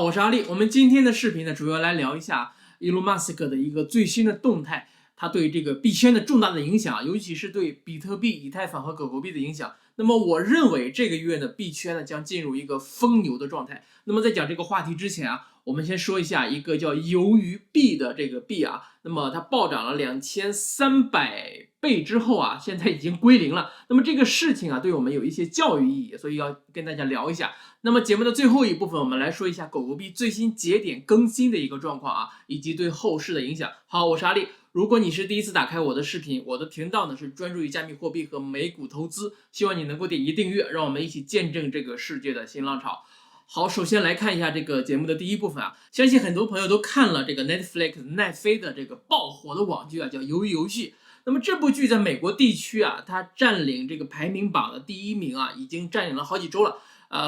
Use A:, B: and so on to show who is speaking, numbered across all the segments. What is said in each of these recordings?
A: 我是阿力，我们今天的视频呢，主要来聊一下伊隆马斯克的一个最新的动态，它对这个币圈的重大的影响，尤其是对比特币、以太坊和狗狗币的影响。那么我认为这个月呢，币圈呢将进入一个疯牛的状态。那么在讲这个话题之前啊，我们先说一下一个叫鱿鱼币的这个币啊，那么它暴涨了2300倍之后啊，现在已经归零了。那么这个事情啊，对我们有一些教育意义，所以要跟大家聊一下。那么节目的最后一部分，我们来说一下狗狗币最新节点更新的一个状况啊，以及对后市的影响。好，我是阿力。如果你是第一次打开我的视频，我的频道呢是专注于加密货币和美股投资，希望你能够点击订阅，让我们一起见证这个世界的新浪潮。好，首先来看一下这个节目的第一部分啊，相信很多朋友都看了这个 Netflix 奈飞的这个爆火的网剧啊，叫《鱿鱼游戏》。那么这部剧在美国地区啊，它占领这个排名榜的第一名啊，已经占领了好几周了。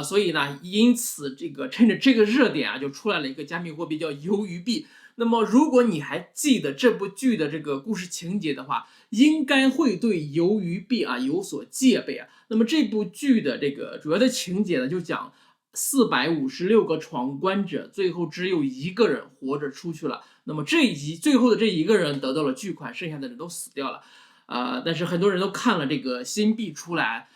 A: 所以呢，因此这个趁着这个热点啊，就出来了一个加密货币叫鱿鱼币。那么如果你还记得这部剧的这个故事情节的话，应该会对鱿鱼币啊有所戒备啊。那么这部剧的这个主要的情节呢，就讲456个闯关者，最后只有一个人活着出去了。那么这一集最后的这一个人得到了巨款，剩下的人都死掉了。但是很多人都看了这个新币出来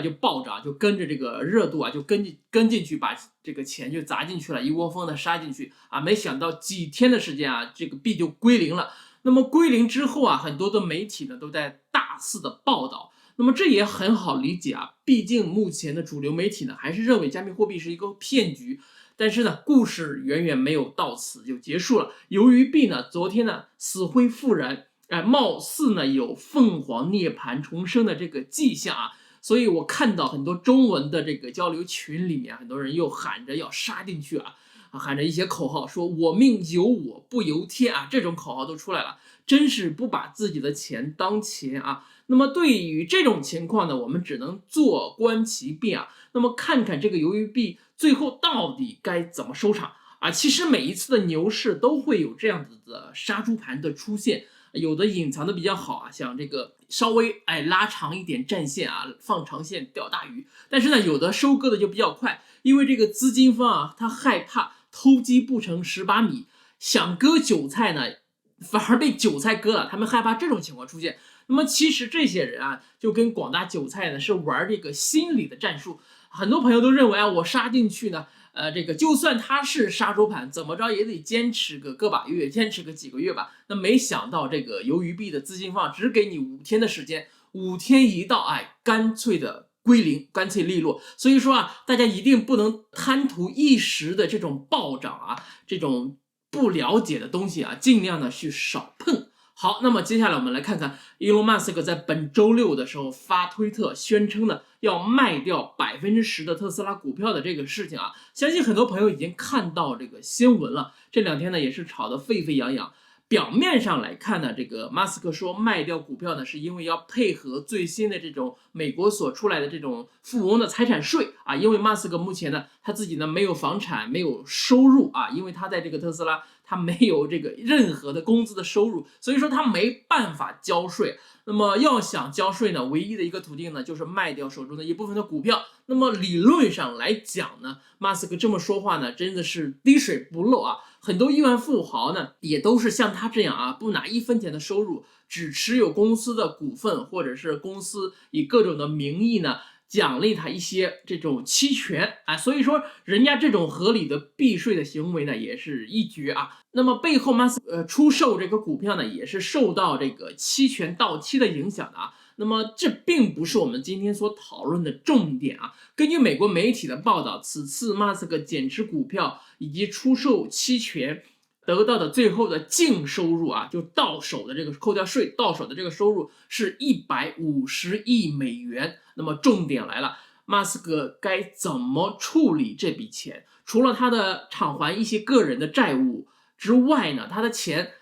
A: 就暴涨，就跟着这个热度啊，就跟进去，把这个钱就砸进去了，一窝蜂的杀进去啊！没想到几天的时间啊，这个币就归零了。那么归零之后啊，很多的媒体呢都在大肆的报道。那么这也很好理解啊，毕竟目前的主流媒体呢还是认为加密货币是一个骗局。但是呢，故事远远没有到此就结束了。由于币呢昨天呢死灰复燃，貌似呢有凤凰涅槃重生的这个迹象啊。所以我看到很多中文的这个交流群里面，很多人又喊着要杀进去啊，喊着一些口号，说我命由我不由天啊，这种口号都出来了，真是不把自己的钱当钱啊。那么对于这种情况呢，我们只能坐观其变啊。那么看看这个鱿鱼币最后到底该怎么收场啊？其实每一次的牛市都会有这样子的杀猪盘的出现。有的隐藏的比较好啊，像这个稍微拉长一点战线啊，放长线钓大鱼。但是呢，有的收割的就比较快，因为这个资金方啊，他害怕偷鸡不成蚀把米，想割韭菜呢，反而被韭菜割了，他们害怕这种情况出现。那么其实这些人啊，就跟广大韭菜呢是玩这个心理的战术。很多朋友都认为啊，我杀进去呢。这个就算他是杀猪盘，怎么着也得坚持个把月，坚持个几个月吧。那没想到这个鱿鱼币的资金方只给你5天的时间，5天一到，干脆的归零，干脆利落。所以说啊，大家一定不能贪图一时的这种暴涨啊，这种不了解的东西啊，尽量的去少碰。好，那么接下来我们来看看伊隆马斯克在本周六的时候发推特宣称呢要卖掉10%的特斯拉股票的这个事情啊，相信很多朋友已经看到这个新闻了。这2天呢也是炒得沸沸扬扬。表面上来看呢，这个马斯克说卖掉股票呢，是因为要配合最新的这种美国所出来的这种富翁的财产税啊。因为马斯克目前呢，他自己呢没有房产，没有收入啊，因为他在这个特斯拉，他没有这个任何的工资的收入，所以说他没办法交税。那么要想交税呢，唯一的一个途径呢，就是卖掉手中的一部分的股票。那么理论上来讲呢，马斯克这么说话呢，真的是滴水不漏啊。很多亿万富豪呢，也都是像他这样啊，不拿1分钱的收入，只持有公司的股份，或者是公司以各种的名义呢，奖励他一些这种期权啊。所以说人家这种合理的避税的行为呢，也是一绝啊。那么背后马斯克出售这个股票呢，也是受到这个期权到期的影响的啊。那么这并不是我们今天所讨论的重点啊。根据美国媒体的报道，此次马斯克减持股票以及出售期权得到的最后的净收入啊，就到手的这个扣掉税到手的这个收入是150亿美元。那么重点来了，马斯克该怎么处理这笔钱？除了他的偿还一些个人的债务之外呢，他的钱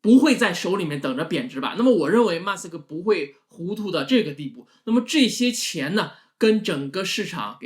A: 不会在手里面等着贬值吧？那么我认为马斯克不会糊涂到这个地步。那么这些钱呢，给整个市场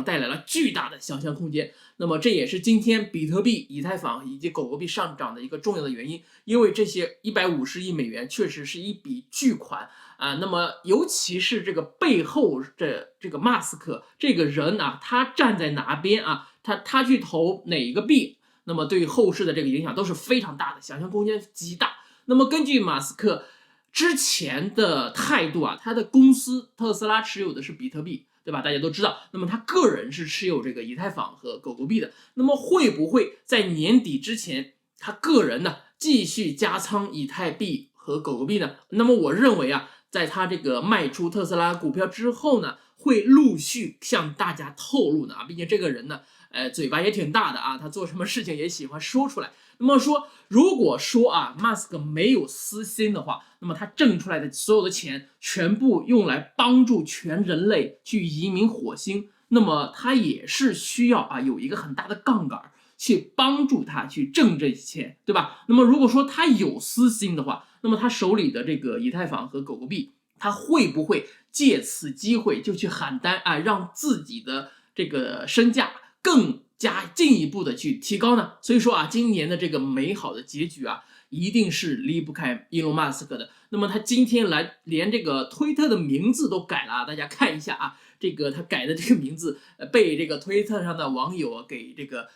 A: 带来了巨大的想象空间。那么这也是今天比特币、以太坊以及狗狗币上涨的一个重要的原因，因为这些150亿美元确实是一笔巨款啊。那么尤其是这个背后这个马斯克这个人啊，他站在哪边啊？他去投哪一个币，那么对后市的这个影响都是非常大的，想象空间极大。那么根据马斯克之前的态度啊，他的公司特斯拉持有的是比特币，对吧？大家都知道。那么他个人是持有这个以太坊和狗狗币的。那么会不会在年底之前，他个人呢继续加仓以太币和狗狗币呢？那么我认为啊，在他这个卖出特斯拉股票之后呢，会陆续向大家透露的啊。毕竟这个人呢，嘴巴也挺大的啊，他做什么事情也喜欢说出来。那么说，如果说啊，马斯克没有私心的话，那么他挣出来的所有的钱全部用来帮助全人类去移民火星，那么他也是需要啊有一个很大的杠杆去帮助他去挣这些钱，对吧？那么如果说他有私心的话，那么他手里的这个以太坊和狗狗币，他会不会借此机会就去喊单啊，让自己的这个身价更加进一步的去提高呢？所以说啊，今年的这个美好的结局啊，一定是离不开伊隆马斯克的。那么他今天来连这个推特的名字都改了啊，大家看一下啊，这个他改的这个名字，被这个推特上的网友给这个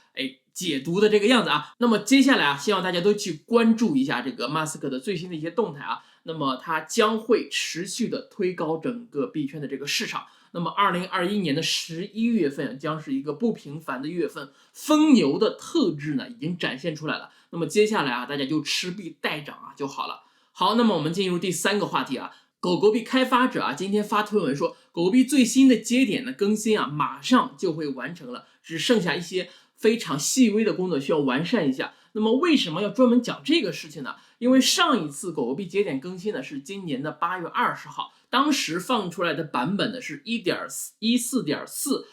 A: 解读的这个样子啊。那么接下来啊，希望大家都去关注一下这个马斯克的最新的一些动态啊。那么他将会持续的推高整个币圈的这个市场。那么2021年的11月份将是一个不平凡的月份，疯牛的特质呢已经展现出来了。那么接下来啊，大家就持币待涨啊就好了。好，那么我们进入第3个话题啊，狗狗币开发者啊今天发推文说，狗狗币最新的节点的更新啊马上就会完成了，只剩下一些非常细微的工作需要完善一下。那么为什么要专门讲这个事情呢？因为上一次狗狗币节点更新呢是今年的8月20号，当时放出来的版本呢是 1.14.4，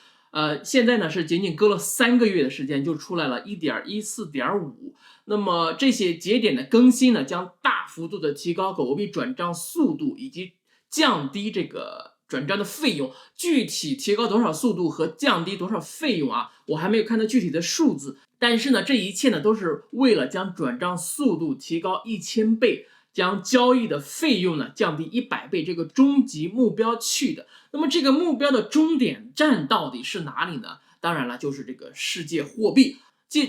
A: 现在呢是仅仅隔了3个月的时间就出来了 1.14.5。那么这些节点的更新呢，将大幅度的提高狗狗币转账速度以及降低这个转账的费用。具体提高多少速度和降低多少费用啊，我还没有看到具体的数字。但是呢，这一切呢都是为了将转账速度提高1000倍，将交易的费用呢降低100倍这个终极目标去的。那么这个目标的终点站到底是哪里呢？当然了，就是这个世界货币。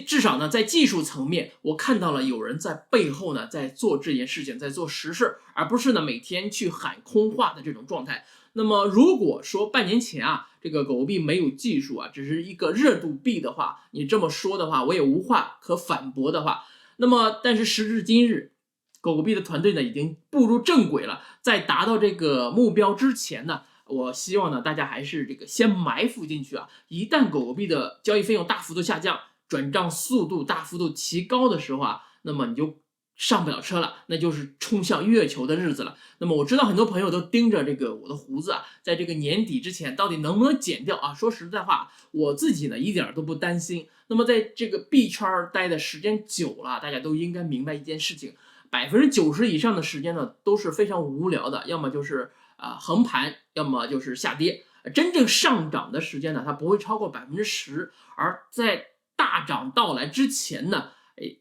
A: 至少呢，在技术层面，我看到了有人在背后呢在做这件事情，在做实事，而不是呢每天去喊空话的这种状态。那么如果说半年前啊，这个狗狗币没有技术啊，只是一个热度币的话，你这么说的话，我也无话可反驳的话，那么但是时至今日，狗狗币的团队呢已经步入正轨了，在达到这个目标之前呢，我希望呢大家还是这个先埋伏进去啊，一旦狗狗币的交易费用大幅度下降，转账速度大幅度提高的时候啊，那么你就上不了车了，那就是冲向月球的日子了。那么我知道很多朋友都盯着这个我的胡子啊，在这个年底之前到底能不能剪掉啊？说实在话，我自己呢一点都不担心。那么在这个币圈待的时间久了，大家都应该明白一件事情，90%以上的时间呢都是非常无聊的，要么就是横盘，要么就是下跌。真正上涨的时间呢，它不会超过10%，而在大涨到来之前呢，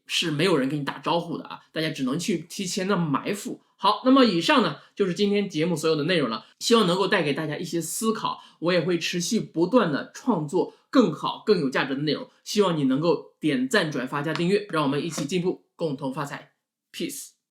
A: 是没有人跟你打招呼的啊，大家只能去提前的埋伏。好，那么以上呢就是今天节目所有的内容了，希望能够带给大家一些思考，我也会持续不断的创作更好更有价值的内容，希望你能够点赞转发加订阅，让我们一起进步，共同发财。 Peace。